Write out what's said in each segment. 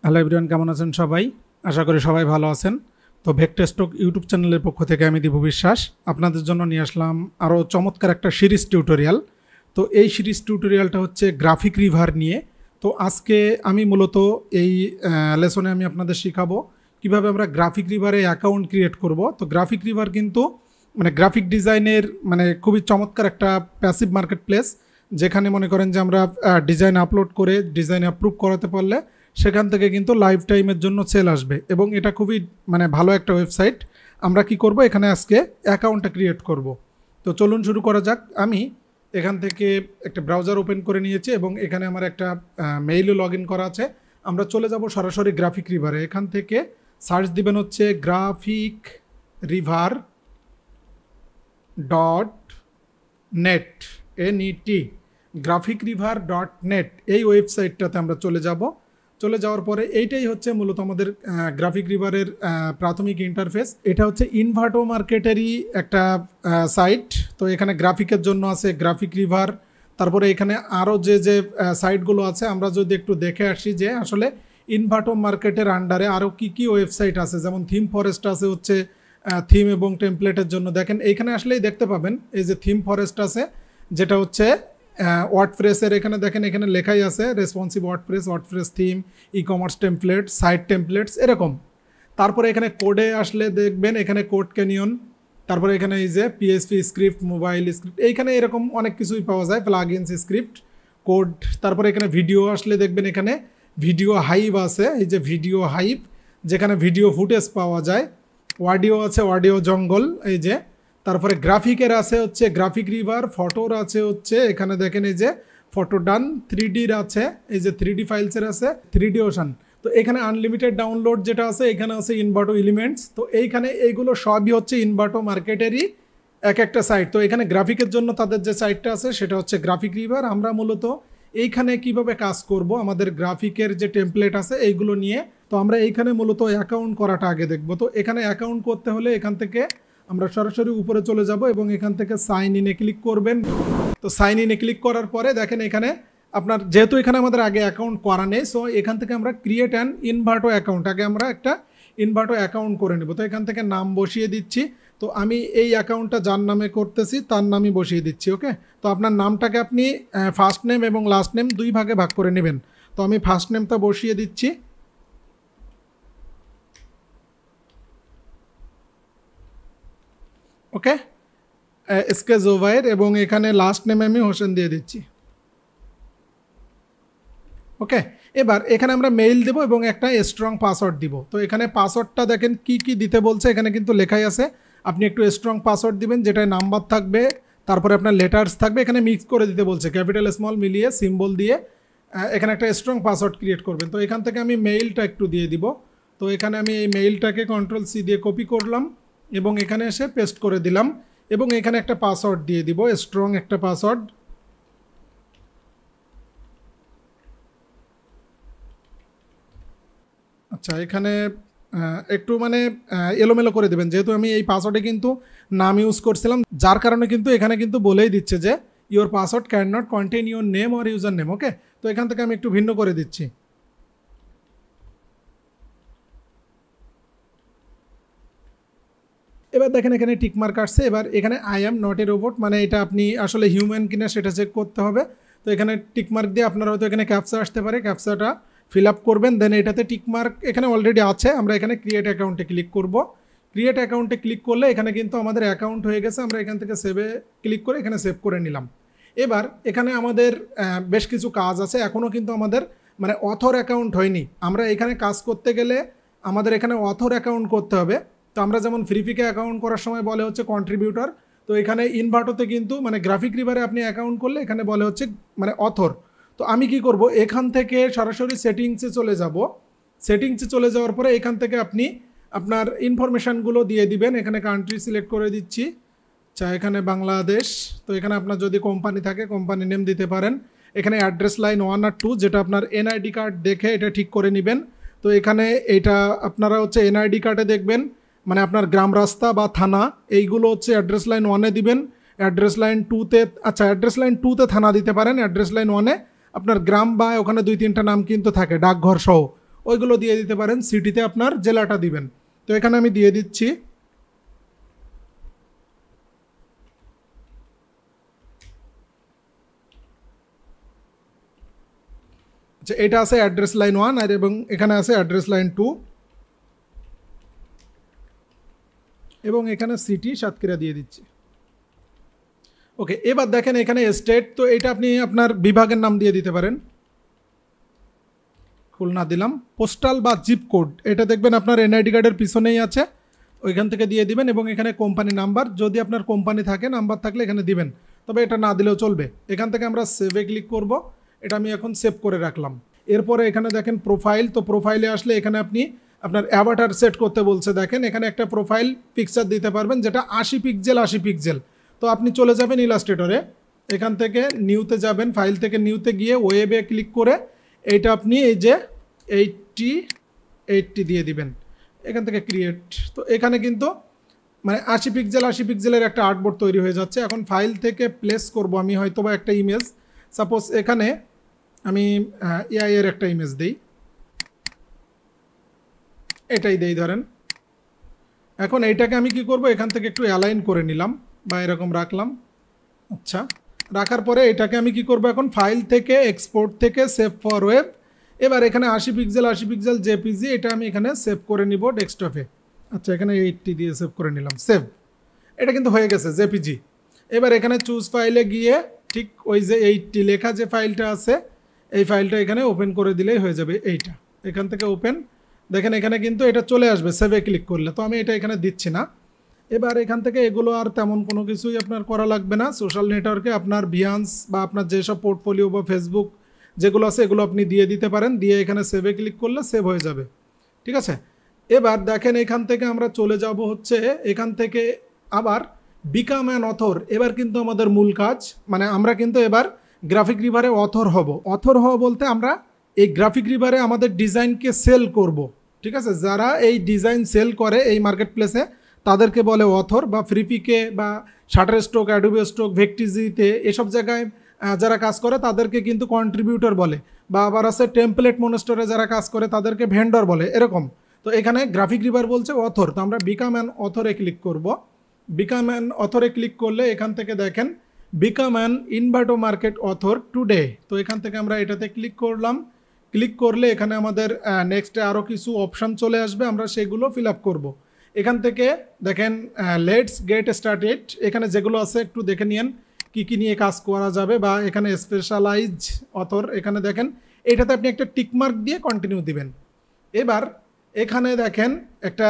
Hello everyone, কেমন আছেন সবাই? আশা করি সবাই ভালো আছেন। তো ভেক্টর স্টক ইউটিউব চ্যানেলের পক্ষ থেকে আমি দীপু বিশ্বাস আপনাদের জন্য নিয়ে আসলাম আরও চমৎকার একটা সিরিজ টিউটোরিয়াল। তো এই সিরিজ টিউটোরিয়ালটা হচ্ছে গ্রাফিক রিভার নিয়ে। তো আজকে আমি মূলত এই লেসনে আমি আপনাদের শেখাবো কিভাবে আমরা গ্রাফিক রিভারে অ্যাকাউন্ট ক্রিয়েট করব। তো গ্রাফিক রিভার কিন্তু গ্রাফিক ডিজাইনের খুবই চমৎকার একটা প্যাসিভ মার্কেট প্লেস, যেখানে মনে করেন যে আমরা ডিজাইন আপলোড করে ডিজাইন অ্যাপ্রুভ করাতে পারলে সেখান থেকে কিন্তু লাইফ টাইমের জন্য সেল আসবে এবং এটা খুবই ভালো একটা ওয়েবসাইট। আমরা কি করব, এখানে আজকে অ্যাকাউন্টটা ক্রিয়েট করব। তো চলুন শুরু করা যাক। আমি এখান থেকে একটা ব্রাউজার ওপেন করে নিয়েছি এবং এখানে আমার একটা মেইলও লগ ইন করা আছে। আমরা চলে যাব সরাসরি গ্রাফিক রিভারে। এখান থেকে সার্চ দিবেন হচ্ছে graphic river .net NET graphic river .net এই ওয়েবসাইটটাতে আমরা চলে যাব। চলে যাওয়ার পরে এইটাই হচ্ছে মূলত আমাদের গ্রাফিক রিভারের প্রাথমিক ইন্টারফেস। এটা হচ্ছে ইনভার্টো মার্কেটেরই একটা সাইট। তো এখানে গ্রাফিকের জন্য আছে গ্রাফিক রিভার, তারপরে এখানে আরও যে সাইটগুলো আছে আমরা যদি একটু দেখে আসি যে আসলে ইনভার্টো মার্কেটের আন্ডারে আরও কি ওয়েবসাইট আছে, যেমন থিম ফরেস্ট আছে হচ্ছে থিম এবং টেমপ্লেটের জন্য। দেখেন এইখানে আসলেই দেখতে পাবেন এই যে থিম ফরেস্ট আছে, যেটা হচ্ছে ওয়ার্ডপ্রেসের। এখানে দেখেন এখানে লেখাই আছে responsive WordPress theme, e commerce template, site templates এরকম। তারপরে এখানে কোডে আসলে দেখবেন এখানে কোড ক্যানিয়ন, তারপরে এখানে এই যে পিএসপি স্ক্রিপ্ট, মোবাইল স্ক্রিপ্ট, এইখানে এরকম অনেক কিছুই পাওয়া যায়, প্লাগইনস স্ক্রিপ্ট কোড। তারপরে এখানে ভিডিও আসলে দেখবেন এখানে ভিডিও হাইভ আছে, এই যে ভিডিও হাইভ, যেখানে ভিডিও ফুটেজ পাওয়া যায়। অডিও আছে অডিও জঙ্গল এই যে। তারপরে গ্রাফিকের আছে হচ্ছে গ্রাফিক রিভার, ফটোর আছে হচ্ছে এখানে দেখেন এই যে ফটো ডান, 3Dর আছে এই যে 3D ফাইলসের আছে 3D ওশান। তো এখানে আনলিমিটেড ডাউনলোড যেটা আছে, এখানে আছে ইনভার্টো এলিমেন্টস। তো এইখানে এইগুলো সবই হচ্ছে ইনভার্টো মার্কেটেরই এক একটা সাইট। তো এখানে গ্রাফিকের জন্য তাদের যে সাইটটা আছে সেটা হচ্ছে গ্রাফিক রিভার। আমরা মূলত এইখানে কিভাবে কাজ করব, আমাদের গ্রাফিকের যে টেমপ্লেট আছে এইগুলো নিয়ে। তো আমরা এইখানে মূলত অ্যাকাউন্ট করাটা আগে দেখব। তো এখানে অ্যাকাউন্ট করতে হলে এখান থেকে আমরা সরাসরি উপরে চলে যাব এবং এখান থেকে সাইন ইনে ক্লিক করবেন। তো সাইন ইনে ক্লিক করার পরে দেখেন এখানে আপনার যেহেতু এখানে আমাদের আগে অ্যাকাউন্ট করা নেই, সো এখান থেকে আমরা ক্রিয়েট অ্যান ইনভার্টো অ্যাকাউন্ট, আগে আমরা একটা ইনভার্টো অ্যাকাউন্ট করে নেব। তো এখান থেকে নাম বসিয়ে দিচ্ছি। তো আমি এই অ্যাকাউন্টটা যার নামে করতেছি তার নামই বসিয়ে দিচ্ছি। ওকে, তো আপনার নামটাকে আপনি ফার্স্ট নেম এবং লাস্ট নেম দুই ভাগে ভাগ করে নেবেন। তো আমি ফার্স্ট নেমটা বসিয়ে দিচ্ছি। ওকে, এসকে জোভাইর, এবং এখানে লাস্ট নেমে আমি হোসেন দিয়ে দিচ্ছি। ওকে, এবার এখানে আমরা মেইল দেব এবং একটা স্ট্রং পাসওয়ার্ড দিব। তো এখানে পাসওয়ার্ডটা দেখেন কি দিতে বলছে, এখানে কিন্তু লেখাই আছে। আপনি একটু স্ট্রং পাসওয়ার্ড দিবেন, যেটায় নাম্বার থাকবে, তারপরে আপনার লেটার্স থাকবে, এখানে মিক্স করে দিতে বলছে, ক্যাপিটাল স্মল মিলিয়ে সিম্বল দিয়ে এখানে একটা স্ট্রং পাসওয়ার্ড ক্রিয়েট করবেন। তো এখান থেকে আমি মেইলটা একটু দিয়ে দিব। তো এখানে আমি এই মেইলটাকে Ctrl+C দিয়ে কপি করলাম এবং এখানে এসে পেস্ট করে দিলাম এবং এখানে একটা পাসওয়ার্ড দিয়ে দিব, স্ট্রং একটা পাসওয়ার্ড। আচ্ছা, এখানে একটু এলোমেলো করে দেবেন, যেহেতু আমি এই পাসওয়ার্ডে কিন্তু নাম ইউজ করছিলাম, যার কারণে কিন্তু এখানে কিন্তু বলেই দিচ্ছে যে your password can not contain your name or user name. Okay, তো এখান থেকে আমি একটু ভিন্ন করে দিচ্ছি। এবার দেখেন এখানে টিকমার্ক আসছে। এবার এখানে I am not a robot, এটা আপনি আসলে হিউম্যান কিনা সেটা চেক করতে হবে। তো এখানে টিকমার্ক দিয়ে আপনার হয়তো এখানে ক্যাপচা আসতে পারে, ক্যাপচাটা ফিল আপ করবেন। দেন এটাতে টিকমার্ক এখানে অলরেডি আছে, আমরা এখানে ক্রিয়েট অ্যাকাউন্টে ক্লিক করব। ক্রিয়েট অ্যাকাউন্টে ক্লিক করলে এখানে কিন্তু আমাদের অ্যাকাউন্ট হয়ে গেছে। আমরা এখান থেকে সেভে ক্লিক করে এখানে সেভ করে নিলাম। এবার এখানে আমাদের বেশ কিছু কাজ আছে, এখনও কিন্তু আমাদের অথর অ্যাকাউন্ট হয়নি। আমরা এখানে কাজ করতে গেলে আমাদের এখানে অথর অ্যাকাউন্ট করতে হবে। তো আমরা যেমন ফ্রিপিকে অ্যাকাউন্ট করার সময় বলে হচ্ছে কন্ট্রিবিউটর, তো এখানে ইনভার্টোতে কিন্তু গ্রাফিক রিভারে আপনি অ্যাকাউন্ট করলে এখানে বলে হচ্ছে অথর। তো আমি কি করব, এখান থেকে সরাসরি সেটিংসে চলে যাব। সেটিংসে চলে যাওয়ার পরে এখান থেকে আপনি আপনার ইনফরমেশানগুলো দিয়ে দিবেন। এখানে কান্ট্রি সিলেক্ট করে দিচ্ছি, এখানে বাংলাদেশ। তো এখানে আপনার যদি কোম্পানি থাকে কোম্পানি নেম দিতে পারেন। এখানে অ্যাড্রেস লাইন 1 আর 2, যেটা আপনার এনআইডি কার্ড দেখে এটা ঠিক করে নেবেন। তো এখানে এটা আপনারা হচ্ছে এনআইডি কার্ডে দেখবেন আপনার গ্রাম, রাস্তা বা থানা, এইগুলো হচ্ছে অ্যাড্রেস লাইন 1-এ দিবেন। অ্যাড্রেস লাইন 2-তে, আচ্ছা অ্যাড্রেস লাইন 2-তে থানা দিতে পারেন, অ্যাড্রেস লাইন 1-এ আপনার গ্রাম বা ওখানে 2-3টা নাম কিন্তু থাকে ডাকঘর সহ, ওইগুলো দিয়ে দিতে পারেন। সিটিতে আপনার জেলাটা দিবেন। তো এখানে আমি দিয়ে দিচ্ছি যে এটা আছে অ্যাড্রেস লাইন 1 আর এবং এখানে আছে অ্যাড্রেস লাইন 2 এবং এখানে সিটি সাতক্ষীরা দিয়ে দিচ্ছি। ওকে, এবার দেখেন এখানে স্টেট, তো এটা আপনি আপনার বিভাগের নাম দিয়ে দিতে পারেন। খুলনা দিলাম। পোস্টাল বা জিপ কোড এটা দেখবেন আপনার এনআইডি কার্ডের পিছনেই আছে, ওইখান থেকে দিয়ে দিবেন। এবং এখানে কোম্পানি নাম্বার, যদি আপনার কোম্পানি থাকে নাম্বার থাকলে এখানে দিবেন, তবে এটা না দিলেও চলবে। এখান থেকে আমরা সেভে ক্লিক করব। এটা আমি এখন সেভ করে রাখলাম। এরপরে এখানে দেখেন প্রোফাইল, তো প্রোফাইলে আসলে এখানে আপনি আপনার অ্যাভাটার সেট করতে বলছে। দেখেন এখানে একটা প্রোফাইল পিকচার দিতে পারবেন যেটা 80 পিক্সেল 80 পিক্সেল। তো আপনি চলে যাবেন ইলাস্ট্রেটরে, এখান থেকে নিউতে যাবেন, ফাইল থেকে নিউতে গিয়ে ওয়েবে ক্লিক করে এইটা আপনি এই যে 80 দিয়ে দিবেন, এখান থেকে ক্রিয়েট। তো এখানে কিন্তু মানে 80 পিক্সেল 80 পিক্সেলের একটা আর্টবোর্ড তৈরি হয়ে যাচ্ছে। এখন ফাইল থেকে প্লেস করব আমি হয়তো বা একটা ইমেজ, সাপোজ এখানে আমি এআই এর একটা ইমেজ দিই, এটাই দেই ধরেন। এখন এইটাকে আমি কি করব, এখান থেকে একটু অ্যালাইন করে নিলাম বা এরকম রাখলাম। আচ্ছা, রাখার পরে এটাকে আমি কি করব, এখন ফাইল থেকে এক্সপোর্ট থেকে সেভ ফর ওয়েব। এবার এখানে 80 পিক্সেল জেপিজি, এটা আমি এখানে সেভ করে নিব ডেস্কটপে। আচ্ছা, এখানে 80 দিয়ে সেভ করে নিলাম, সেভ। এটা কিন্তু হয়ে গেছে জেপিজি। এবার এখানে চুজ ফাইলে গিয়ে ঠিক ওই যে 80 লেখা যে ফাইলটা আছে, এই ফাইলটা এখানে ওপেন করে দিলেই হয়ে যাবে। এইটা এখান থেকে ওপেন, দেখেন এখানে কিন্তু এটা চলে আসবে সেভে ক্লিক করলে। তো আমি এটা এখানে দিচ্ছি না। এবার এখান থেকে এগুলো আর তেমন কোনো কিছুই আপনার করা লাগবে না। সোশ্যাল নেটওয়ার্কে আপনার ভিয়ান্স বা আপনার যেসব পোর্টফোলিও বা ফেসবুক যেগুলো আছে এগুলো আপনি দিয়ে দিতে পারেন, দিয়ে এখানে সেভে ক্লিক করলে সেভ হয়ে যাবে। ঠিক আছে, এবার দেখেন এখান থেকে আমরা চলে যাব হচ্ছে এখান থেকে আবার বিকাম অ্যান অথর। এবার কিন্তু আমাদের মূল কাজ, মানে আমরা কিন্তু এবার গ্রাফিক রিভারে অথর হব। অথর হব বলতে আমরা এই গ্রাফিক রিভারে আমাদের ডিজাইনকে সেল করব। ঠিক আছে, যারা এই ডিজাইন সেল করে এই মার্কেট প্লেসে তাদেরকে বলে অথর, বা ফ্রিপিকে বা শাটারস্টক, অ্যাডোবে স্টক, ভেক্টিজিতে এসব জায়গায় যারা কাজ করে তাদেরকে কিন্তু কন্ট্রিবিউটর বলে, বা আবার আছে টেমপ্লেট মনস্টরে যারা কাজ করে তাদেরকে ভেন্ডর বলে, এরকম। তো এখানে গ্রাফিক রিভার বলছে অথর, তো আমরা বিকাম অ্যান অথরে ক্লিক করব। বিকাম অ্যান অথরে ক্লিক করলে এখান থেকে দেখেন become an ইনভার্টো market author today. তো এখান থেকে আমরা এটাতে ক্লিক করলাম। ক্লিক করলে এখানে আমাদের নেক্সটে আরও কিছু অপশান চলে আসবে, আমরা সেগুলো ফিল আপ করবো। এখান থেকে দেখেন লেটস গেট স্টার্টেড, এখানে যেগুলো আছে একটু দেখে নিন কী কী নিয়ে কাজ করা যাবে, বা এখানে স্পেশালাইজ অথর, এখানে দেখেন এটাতে আপনি একটা টিকমার্ক দিয়ে কন্টিনিউ দিবেন। এবার এখানে দেখেন একটা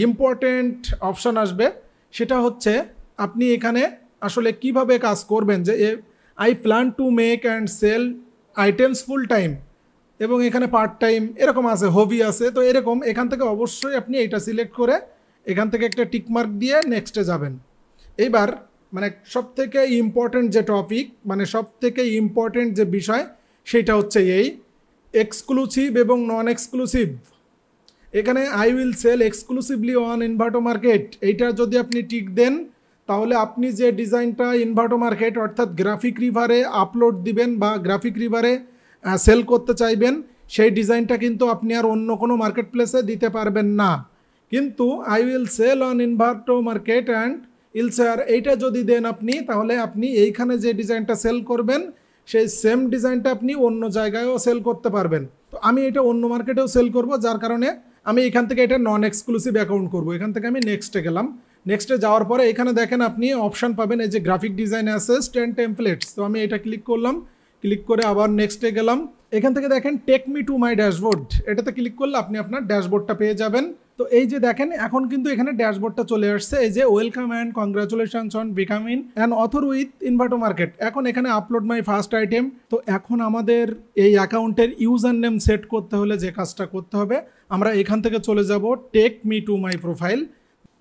ইম্পর্টেন্ট অপশান আসবে, সেটা হচ্ছে আপনি এখানে আসলে কিভাবে কাজ করবেন, যে I plan to make and sell items full time, এবং এখানে পার্ট টাইম এরকম আছে, হবি আছে। তো এরকম এখান থেকে অবশ্যই আপনি এটা সিলেক্ট করে এখান থেকে একটা টিকমার্ক দিয়ে নেক্সটে যাবেন। এইবার মানে সবথেকে ইম্পর্টেন্ট যে টপিক, মানে সবথেকে ইম্পর্টেন্ট যে বিষয়, সেটা হচ্ছে এই এক্সক্লুসিভ এবং নন এক্সক্লুসিভ। এখানে I will sell exclusively on ইনভার্টো market, এইটা যদি আপনি টিক দেন তাহলে আপনি যে ডিজাইনটা ইনভার্টো মার্কেট অর্থাৎ গ্রাফিক রিভারে আপলোড দিবেন বা গ্রাফিক রিভারে সেল করতে চাইবেন, সেই ডিজাইনটা কিন্তু আপনি আর অন্য কোনো মার্কেট প্লেসে দিতে পারবেন না। কিন্তু I will sell on ইনভার্টো market and ইলসার, এইটা যদি দেন আপনি, তাহলে আপনি এইখানে যে ডিজাইনটা সেল করবেন সেই সেম ডিজাইনটা আপনি অন্য জায়গায়ও সেল করতে পারবেন। তো আমি এটা অন্য মার্কেটেও সেল করব, যার কারণে আমি এখান থেকে এটা নন এক্সক্লুসিভ অ্যাকাউন্ট করব। এখান থেকে আমি নেক্সটে গেলাম। নেক্সটে যাওয়ার পরে এখানে দেখেন আপনি অপশান পাবেন এই যে graphic design asset and templates. তো আমি এটা ক্লিক করলাম, ক্লিক করে আবার নেক্সটে গেলাম। এখান থেকে দেখেন take me to my dashboard, এটাতে ক্লিক করলে আপনি আপনার ড্যাশবোর্ডটা পেয়ে যাবেন। তো এই যে দেখেন এখন কিন্তু এখানে ড্যাশবোর্ডটা চলে আসছে, এই যে welcome and congratulations on becoming an author with ইনভার্টো market. এখন এখানে আপলোড মাই ফার্স্ট আইটেম। তো এখন আমাদের এই অ্যাকাউন্টের ইউজার নেম সেট করতে হলে যে কাজটা করতে হবে, আমরা এখান থেকে চলে যাব take me to my profile.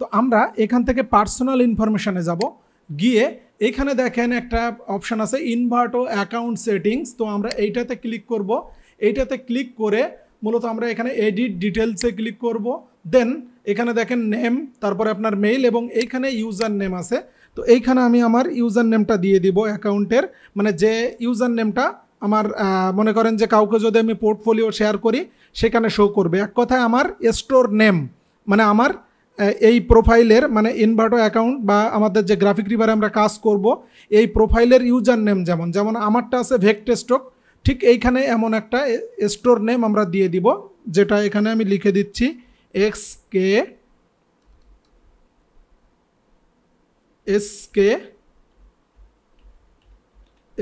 তো আমরা এখান থেকে পার্সোনাল ইনফরমেশানে যাব, গিয়ে এখানে দেখেন একটা অপশান আছে ইনভার্টো অ্যাকাউন্ট সেটিংস। তো আমরা এইটাতে ক্লিক করব। এইটাতে ক্লিক করে মূলত আমরা এখানে এডিট ডিটেলসে ক্লিক করব। দেন এখানে দেখেন নেম, তারপরে আপনার মেইল, এবং এইখানে ইউজার নেম আছে। তো এইখানে আমি আমার ইউজার নেমটা দিয়ে দিব অ্যাকাউন্টের, মানে যে ইউজার নেমটা আমার মনে করেন যে কাউকে যদি আমি পোর্টফোলিও শেয়ার করি সেখানে শো করবে। এক কথায় আমার স্টোর নেম মানে আমার এই প্রোফাইলের মানে ইনভার্টো অ্যাকাউন্ট বা আমাদের যে গ্রাফিক রিভারে আমরা কাজ করব এই প্রোফাইলের ইউজার নেম যেমন আমারটা আছে ভেক্টেস্টক, ঠিক এইখানে এমন একটা স্টোর নেম আমরা দিয়ে দিব, যেটা এখানে আমি লিখে দিচ্ছি এসকে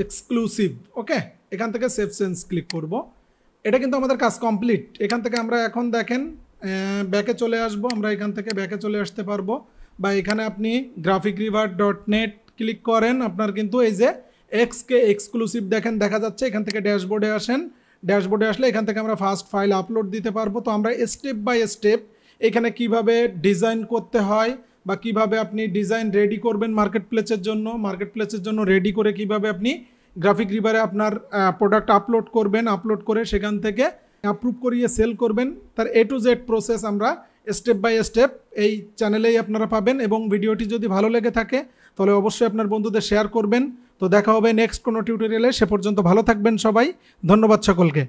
এক্সক্লুসিভ। ওকে, এখান থেকে সেভ চেঞ্জ ক্লিক করব। এটা কিন্তু আমাদের কাজ কমপ্লিট। এখান থেকে আমরা এখন দেখেন ব্যাকে চলে আসব, আমরা এখান থেকে ব্যাকে চলে আসতে পারবো, বা এখানে আপনি graphicriver.net ক্লিক করেন, আপনার কিন্তু এই যে এক্সকে এক্সক্লুসিভ দেখেন দেখা যাচ্ছে। এখান থেকে ড্যাশবোর্ডে আসেন, ড্যাশবোর্ডে আসলে এখান থেকে আমরা ফার্স্ট ফাইল আপলোড দিতে পারবো। তো আমরা স্টেপ বাই স্টেপ এখানে কিভাবে ডিজাইন করতে হয় বা কিভাবে আপনি ডিজাইন রেডি করবেন মার্কেট প্লেসের জন্য রেডি করে কিভাবে আপনি গ্রাফিক রিভারে আপনার প্রোডাক্ট আপলোড করে সেখান থেকে অ্যাপ্রুভ করিয়ে সেল করবেন, তার A to Z প্রসেস আমরা স্টেপ বাই স্টেপ এই চ্যানেলেই আপনারা পাবেন। এবং ভিডিওটি যদি ভালো লেগে থাকে তাহলে অবশ্যই আপনার বন্ধুদের শেয়ার করবেন। তো দেখা হবে নেক্সট কোনো টিউটোরিয়ালে, সে পর্যন্ত ভালো থাকবেন সবাই, ধন্যবাদ সকলকে।